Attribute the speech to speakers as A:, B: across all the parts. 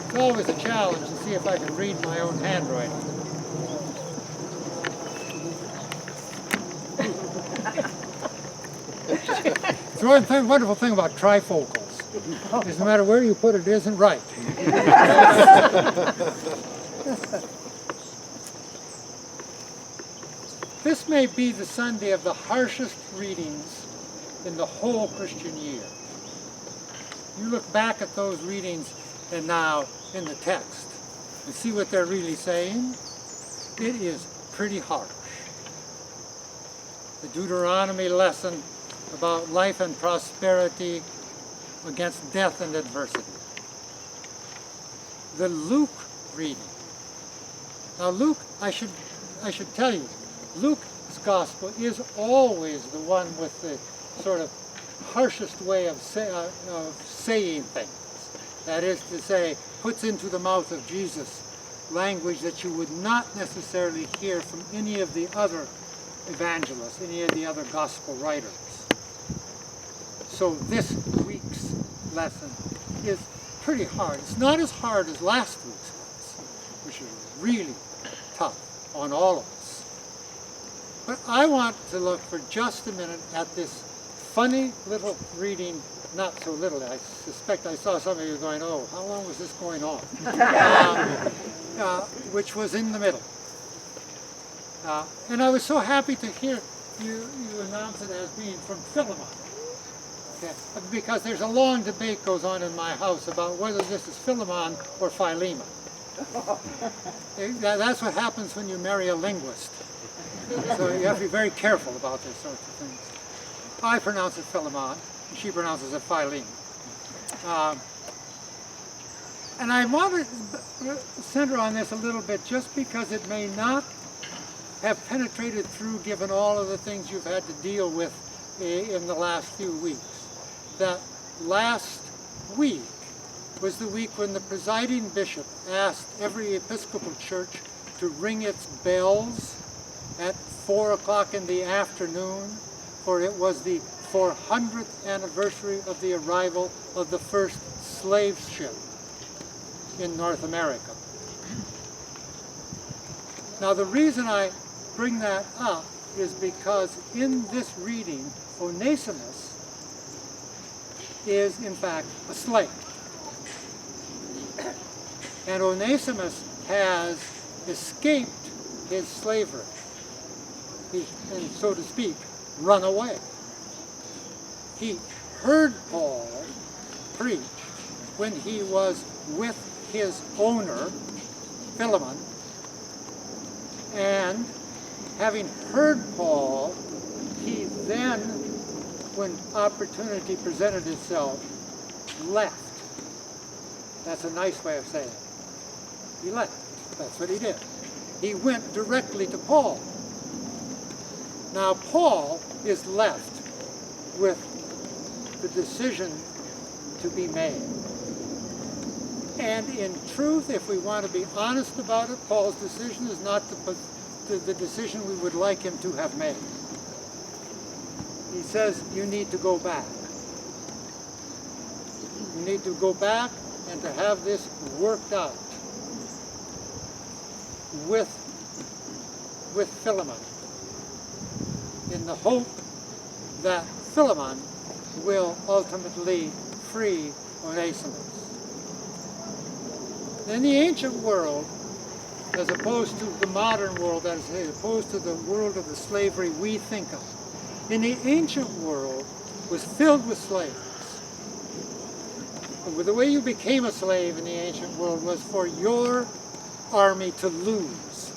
A: It's always a challenge to see if I can read my own handwriting. It's one wonderful thing about trifocals is no matter where you put it, it isn't right. This may be the Sunday of the harshest readings in the whole Christian year. You look back at those readings and now in the text and see what they're really saying. It is pretty harsh. The Deuteronomy lesson about life and prosperity against death and adversity. The Luke reading. Now Luke, I should tell you, Luke's gospel is always the one with the sort of harshest way of saying things. That is to say, puts into the mouth of Jesus language that you would not necessarily hear from any of the other evangelists, any of the other gospel writers. So this week's lesson is pretty hard. It's not as hard as last week's was, which is really tough on all of us. But I want to look for just a minute at this funny little reading, not so little. I suspect I saw some of you going, oh, how long was this going on? Which was in the middle. And I was so happy to hear you announce it as being from Philemon. Okay. Because there's a long debate goes on in my house about whether this is Philemon or Philemon. That's what happens when you marry a linguist. So you have to be very careful about this sort of things. I pronounce it Philemon, she pronounces it Philemon. And I want to center on this a little bit just because it may not have penetrated through given all of the things you've had to deal with in the last few weeks. That last week was the week when the presiding bishop asked every Episcopal church to ring its bells at 4 o'clock in the afternoon, for it was the 400th anniversary of the arrival of the first slave ship in North America. Now the reason I bring that up is because in this reading, Onesimus is in fact a slave. And Onesimus has escaped his slavery, and so to speak, run away. He heard Paul preach when he was with his owner, Philemon, and having heard Paul, he then, when opportunity presented itself, left. That's a nice way of saying it. He left. That's what he did. He went directly to Paul. Now Paul is left with the decision to be made. And in truth, if we want to be honest about it, Paul's decision is not the decision we would like him to have made. He says, you need to go back. You need to go back and to have this worked out with Philemon, in the hope that Philemon will ultimately free Onesimus. In the ancient world, as opposed to the modern world, as opposed to the world of the slavery we think of, in the ancient world was filled with slaves. And the way you became a slave in the ancient world was for your army to lose.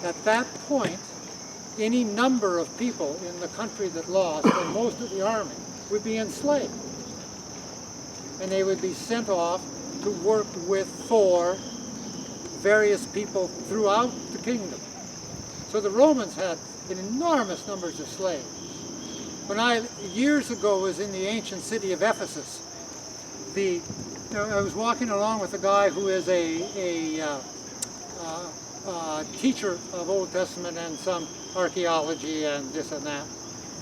A: At that point, any number of people in the country that lost, and most of the army, would be enslaved. And they would be sent off to work for various people throughout the kingdom. So the Romans had enormous numbers of slaves. When I, years ago, was in the ancient city of Ephesus, I was walking along with a guy who is a teacher of Old Testament and some archaeology and this and that.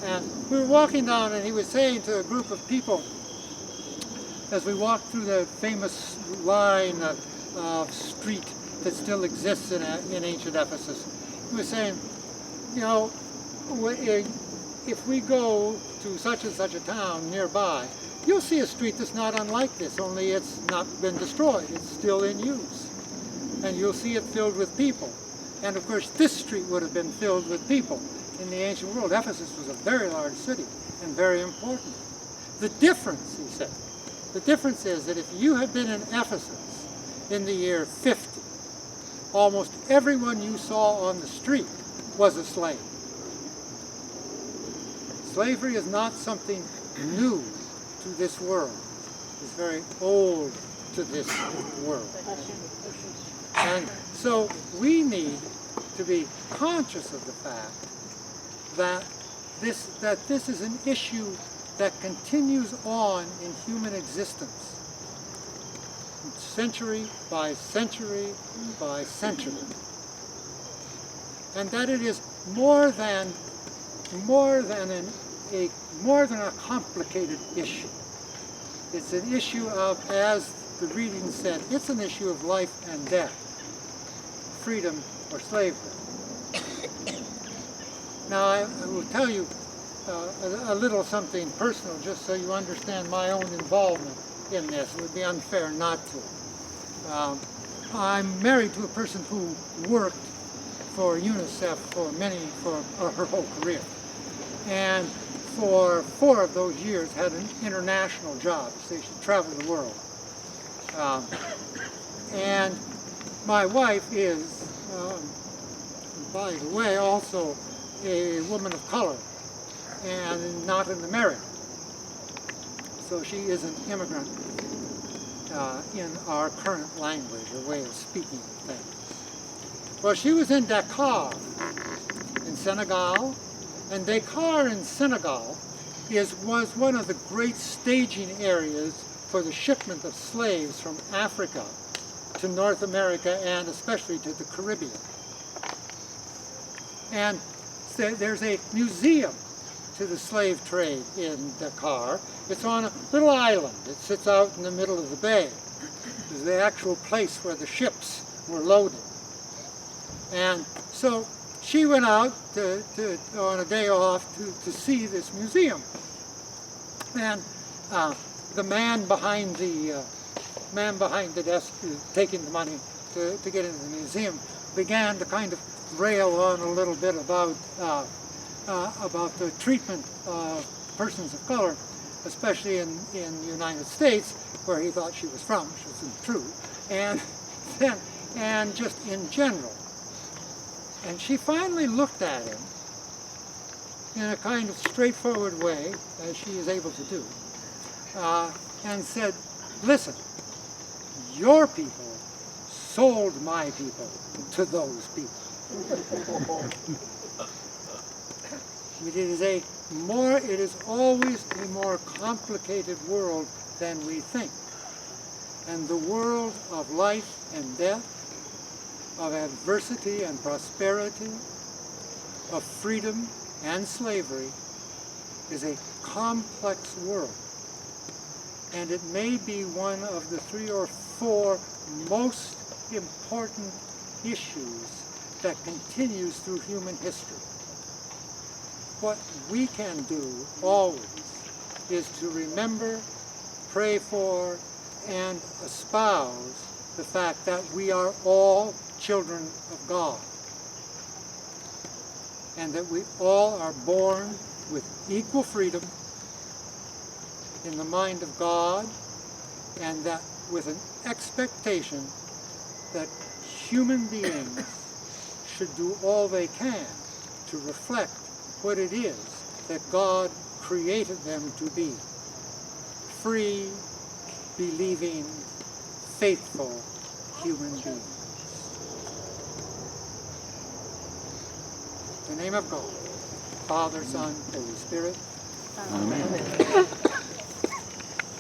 A: And we were walking down and he was saying to a group of people as we walked through the famous line of street that still exists in ancient Ephesus, he was saying, you know, if we go to such and such a town nearby, you'll see a street that's not unlike this, only it's not been destroyed. It's still in use. And you'll see it filled with people. And of course, this street would have been filled with people. In the ancient world, Ephesus was a very large city and very important. The difference, he said, the difference is that if you had been in Ephesus in the year 50, almost everyone you saw on the street was a slave. Slavery is not something new to this world. It's very old to this world. And so we need to be conscious of the fact that this is an issue that continues on in human existence, century by century by century, and that it is more than a complicated issue. It's an issue of, as the reading said, it's an issue of life and death, freedom or slavery. Now I will tell you a little something personal, just so you understand my own involvement in this. It would be unfair not to. I'm married to a person who worked for UNICEF for her whole career, and for 4 of those years had an international job, so she traveled the world. And my wife is, by the way, also a woman of color and not an American. So she is an immigrant in our current language, or way of speaking of things. Well, she was in Dakar, in Senegal, and Dakar in Senegal was one of the great staging areas for the shipment of slaves from Africa to North America and especially to the Caribbean. And there's a museum to the slave trade in Dakar. It's on a little island. It sits out in the middle of the bay. It's the actual place where the ships were loaded. And so she went out on a day off to see this museum. And the man behind the desk taking the money to get into the museum began to kind of rail on a little bit about the treatment of persons of color, especially in the United States, where he thought she was from, which isn't true, and just in general. And she finally looked at him in a kind of straightforward way, as she is able to do, and said, "Listen, your people sold my people to those people." It is always a more complicated world than we think. And the world of life and death, of adversity and prosperity, of freedom and slavery, is a complex world. And it may be one of the 3 or 4 most important issues that continues through human history. What we can do always is to remember, pray for, and espouse the fact that we are all children of God, and that we all are born with equal freedom in the mind of God, and that with an expectation that human beings should do all they can to reflect what it is that God created them to be: free, believing, faithful human beings. In the name of God, Father, Son, Holy Spirit.
B: Amen.